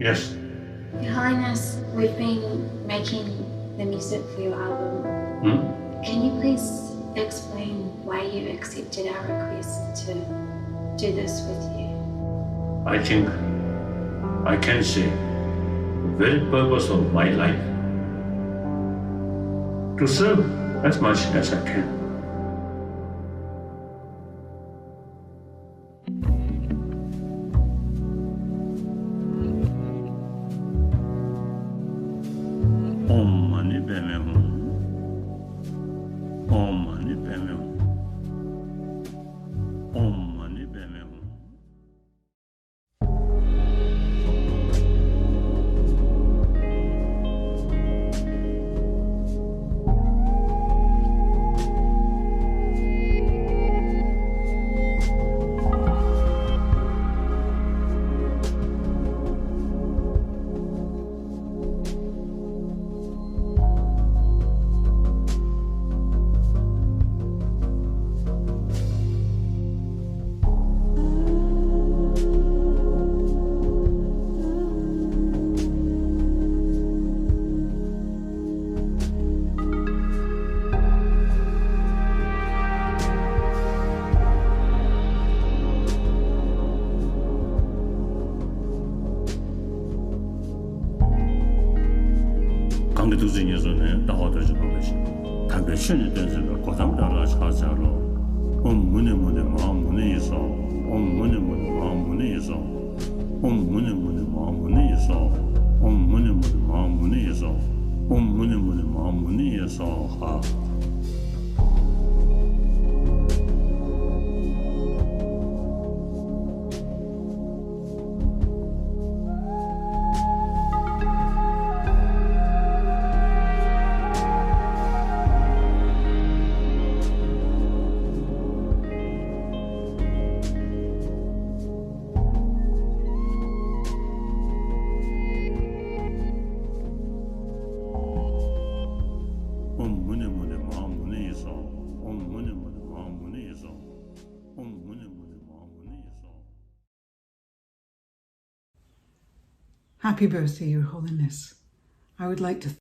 Yes. Your Highness, we've been making the music for your album. Can you please explain why you accepted our request to do this with you? I think I can say the very purpose of my life to serve as much as I can. Om Mani Padme Hum. Om Mani Padme Hum. Om Mani Padme Hum. 강대 두진에서는 나와도 좀 하듯이 담배 신이 된서가 고담다라 차자로 문에 마음 문에서 문에 마음 문에서 문에 마음 문에서 문에 마음 문에서 문에 마음 문에서 하 Happy birthday, Your Holiness. I would like to